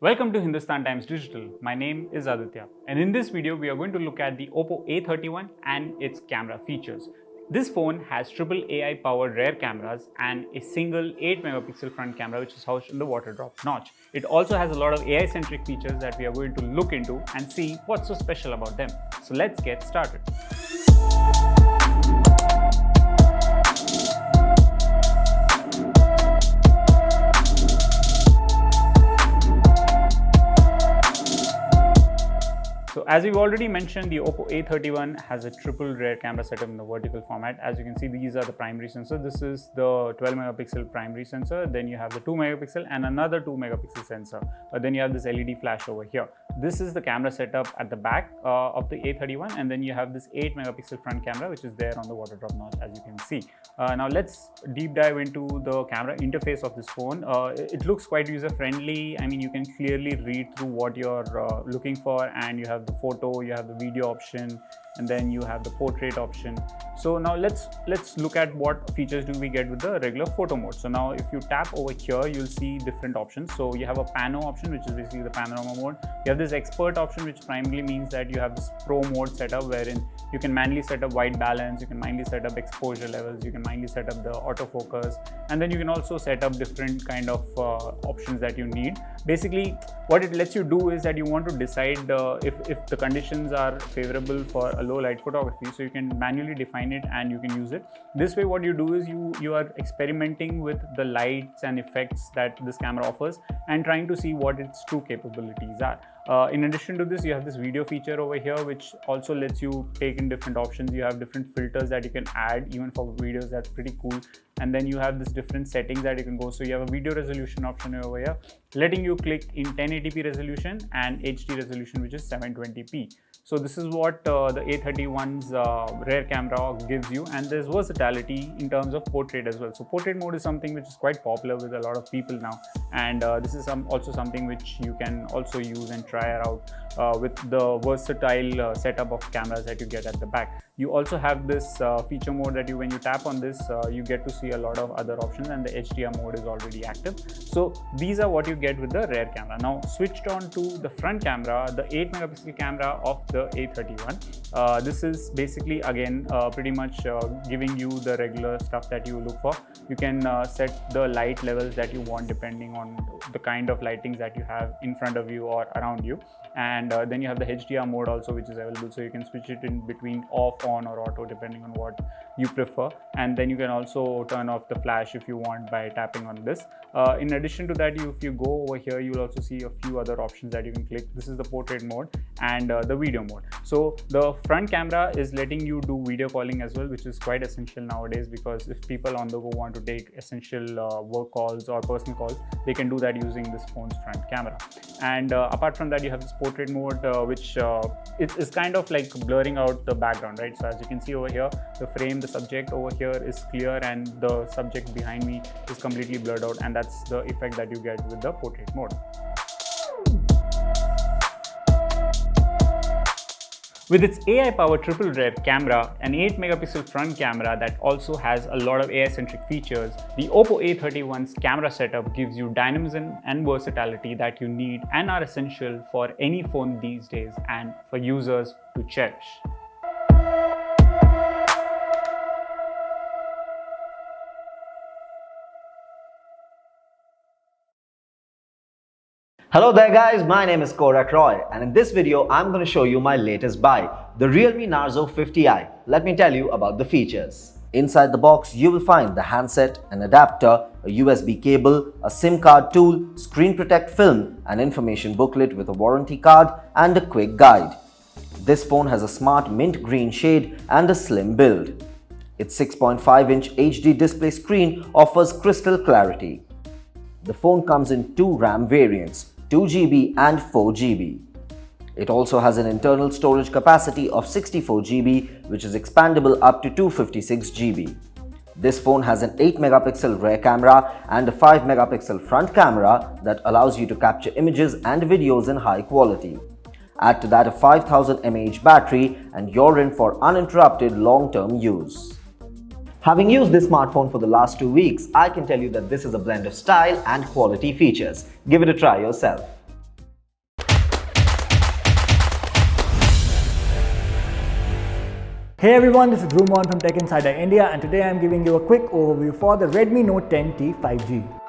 Welcome to Hindustan Times Digital. My name is Aditya, and in this video we are going to look at the Oppo A31 and its camera features. This phone has triple AI powered rear cameras and a single 8 megapixel front camera which is housed in the water drop notch. It also has a lot of AI centric features that we are going to look into and see what's so special about them. So let's get started. So as we've already mentioned, the Oppo A31 has a triple rear camera setup in the vertical format. As you can see, these are the primary sensors. This is the 12 megapixel primary sensor. Then you have the 2 megapixel and another 2 megapixel sensor. Then you have this LED flash over here. This is the camera setup at the back of the A31, and then you have this 8 megapixel front camera which is there on the water drop notch, as you can see. Now let's deep dive into the camera interface of this phone. It looks quite user friendly. I mean, you can clearly read through what you're looking for, and you have the photo, you have the video option, and then you have the portrait option. So now let's look at what features do we get with the regular photo mode. So now if you tap over here, you'll see different options. So you have a pano option, which is basically the panorama mode. You have this expert option, which primarily means that you have this pro mode setup wherein you can manually set up white balance, you can manually set up exposure levels, you can manually set up the autofocus, and then you can also set up different kind of options that you need. Basically, what it lets you do is that you want to decide if the conditions are favorable for a low light photography, so you can manually define it and you can use it. This way what you do is you are experimenting with the lights and effects that this camera offers and trying to see what its true capabilities are. In addition to this, you have this video feature over here which also lets you take in different options. You have different filters that you can add even for videos. That's pretty cool. And then you have this different settings that you can go. So you have a video resolution option over here letting you click in 1080p resolution and HD resolution, which is 720p. So this is what the A31's rear camera gives you, and there's versatility in terms of portrait as well. So portrait mode is something which is quite popular with a lot of people now, and this is also something which you can also use and try out with the versatile setup of cameras that you get at the back. You also have this feature mode that when you tap on this, you get to see a lot of other options, and the HDR mode is already active. So these are what you get with the rear camera. Now switched on to the front camera, the 8 megapixel camera of the A31. This is basically again pretty much giving you the regular stuff that you look for. You can set the light levels that you want depending on the kind of lightings that you have in front of you or around you. And then you have the HDR mode also, which is available, so you can switch it in between off, on or auto depending on what you prefer. And then you can also turn off the flash if you want by tapping on this. In addition to that, if you go over here, you'll also see a few other options that you can click. This is the portrait mode and the video mode. So the front camera is letting you do video calling as well, which is quite essential nowadays, because if people on the go want to take essential work calls or personal calls, they can do that using this phone's front camera. And apart from that, you have this portrait mode, which is kind of like blurring out the background, right? So as you can see over here, the frame, the subject over here is clear, and the subject behind me is completely blurred out, and that's the effect that you get with the portrait mode. With its AI-powered triple rear camera, an 8 megapixel front camera that also has a lot of AI-centric features, the Oppo A31's camera setup gives you dynamism and versatility that you need and are essential for any phone these days and for users to cherish. Hello there guys, my name is Korak Roy, and in this video I'm going to show you my latest buy, the Realme Narzo 50i. Let me tell you about the features. Inside the box you will find the handset, an adapter, a USB cable, a SIM card tool, screen protect film, an information booklet with a warranty card and a quick guide. This phone has a smart mint green shade and a slim build. Its 6.5-inch HD display screen offers crystal clarity. The phone comes in two RAM variants, 2GB and 4GB. It also has an internal storage capacity of 64GB, which is expandable up to 256GB. This phone has an 8 megapixel rear camera and a 5 megapixel front camera that allows you to capture images and videos in high quality. Add to that a 5000 mAh battery and you're in for uninterrupted long-term use. Having used this smartphone for the last 2 weeks, I can tell you that this is a blend of style and quality features. Give it a try yourself. Hey everyone, this is Dhruv from Tech Insider India, and today I am giving you a quick overview for the Redmi Note 10T 5G.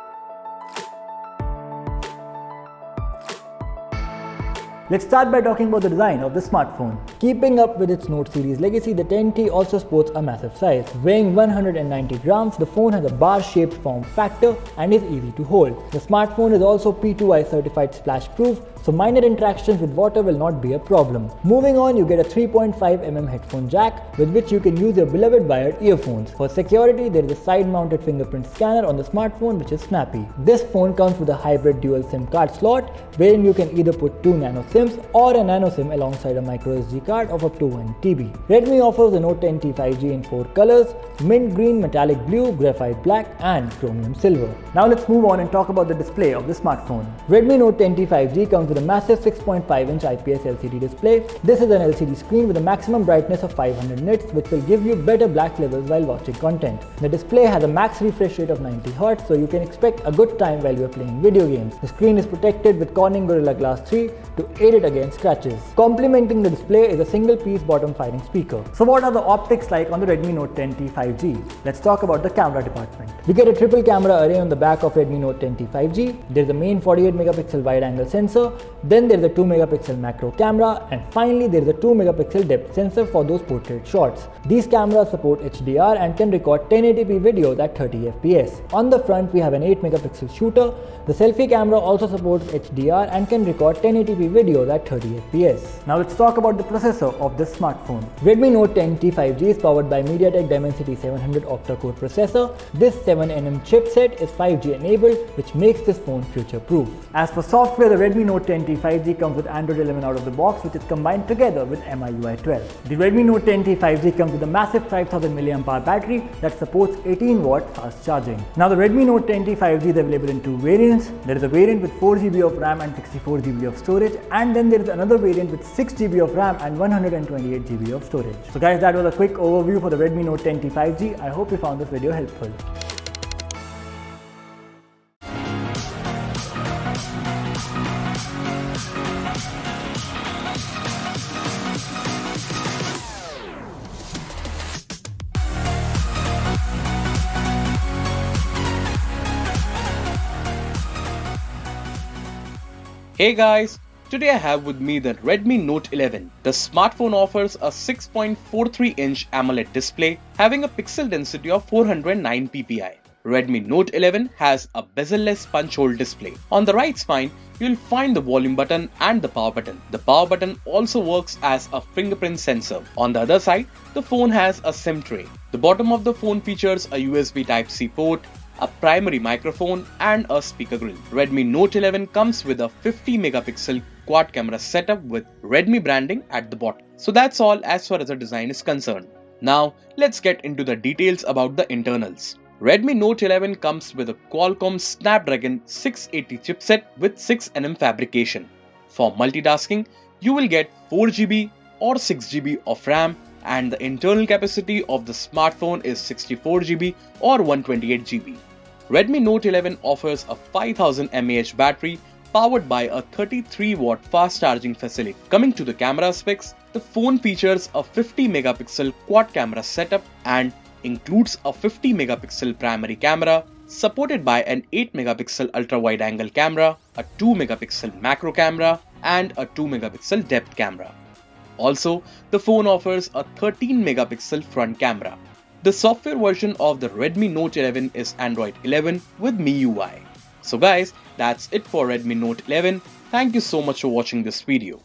Let's start by talking about the design of the smartphone. Keeping up with its Note series legacy, the 10T also sports a massive size. Weighing 190 grams, the phone has a bar-shaped form factor and is easy to hold. The smartphone is also P2i certified splash-proof, so minor interactions with water will not be a problem. Moving on, you get a 3.5mm headphone jack with which you can use your beloved wired earphones. For security, there is a side-mounted fingerprint scanner on the smartphone which is snappy. This phone comes with a hybrid dual SIM card slot wherein you can either put 2 nano SIMs or a nano SIM alongside a micro SD card of up to 1 TB. Redmi offers the Note 10T 5G in 4 colors: mint green, metallic blue, graphite black and chromium silver. Now let's move on and talk about the display of the smartphone. Redmi Note 10T 5G comes with a massive 6.5-inch IPS LCD display. This is an LCD screen with a maximum brightness of 500 nits which will give you better black levels while watching content. The display has a max refresh rate of 90Hz, so you can expect a good time while you are playing video games. The screen is protected with Corning Gorilla Glass 3 to aid it against scratches. Complementing the display is a single-piece bottom-firing speaker. So what are the optics like on the Redmi Note 10T 5G? Let's talk about the camera department. We get a triple camera array on the back of Redmi Note 10T 5G. There's a main 48-megapixel wide-angle sensor, then there's a 2-megapixel macro camera, and finally there's a 2-megapixel depth sensor for those portrait shots. These cameras support HDR and can record 1080p videos at 30 FPS. On the front, we have an 8-megapixel shooter. The selfie camera also supports HDR and can record 1080p videos at 30 FPS. Now let's talk about the processor of this smartphone. Redmi Note 10T 5G is powered by MediaTek Dimensity 700 octa-core processor. This 7nm chipset is 5G enabled, which makes this phone future-proof. As for software, the Redmi Note 10T 5G comes with Android 11 out of the box, which is combined together with MIUI 12. The Redmi Note 10T 5G comes with a massive 5000 mAh battery that supports 18-watt fast charging. Now the Redmi Note 10T 5G is available in 2 variants. There is a variant with 4GB of RAM and 64GB of storage, and then there is another variant with 6GB of RAM and 128GB of storage. So guys, that was a quick overview for the Redmi Note 10T 5G. I hope you found this video helpful. Hey guys, today I have with me the Redmi Note 11. The smartphone offers a 6.43-inch AMOLED display having a pixel density of 409 ppi. Redmi Note 11 has a bezel-less punch-hole display. On the right spine, you'll find the volume button and the power button. The power button also works as a fingerprint sensor. On the other side, the phone has a SIM tray. The bottom of the phone features a USB Type-C port, a primary microphone and a speaker grill. Redmi Note 11 comes with a 50-megapixel quad camera setup with Redmi branding at the bottom. So that's all as far as the design is concerned. Now let's get into the details about the internals. Redmi Note 11 comes with a Qualcomm Snapdragon 680 chipset with 6nm fabrication. For multitasking, you will get 4GB or 6GB of RAM, and the internal capacity of the smartphone is 64GB or 128GB. Redmi Note 11 offers a 5000 mAh battery powered by a 33-watt fast charging facility. Coming to the camera specs, the phone features a 50-megapixel quad camera setup and includes a 50-megapixel primary camera, supported by an 8-megapixel ultra-wide-angle camera, a 2-megapixel macro camera, and a 2-megapixel depth camera. Also, the phone offers a 13-megapixel front camera. The software version of the Redmi Note 11 is Android 11 with MIUI. So guys, that's it for Redmi Note 11. Thank you so much for watching this video.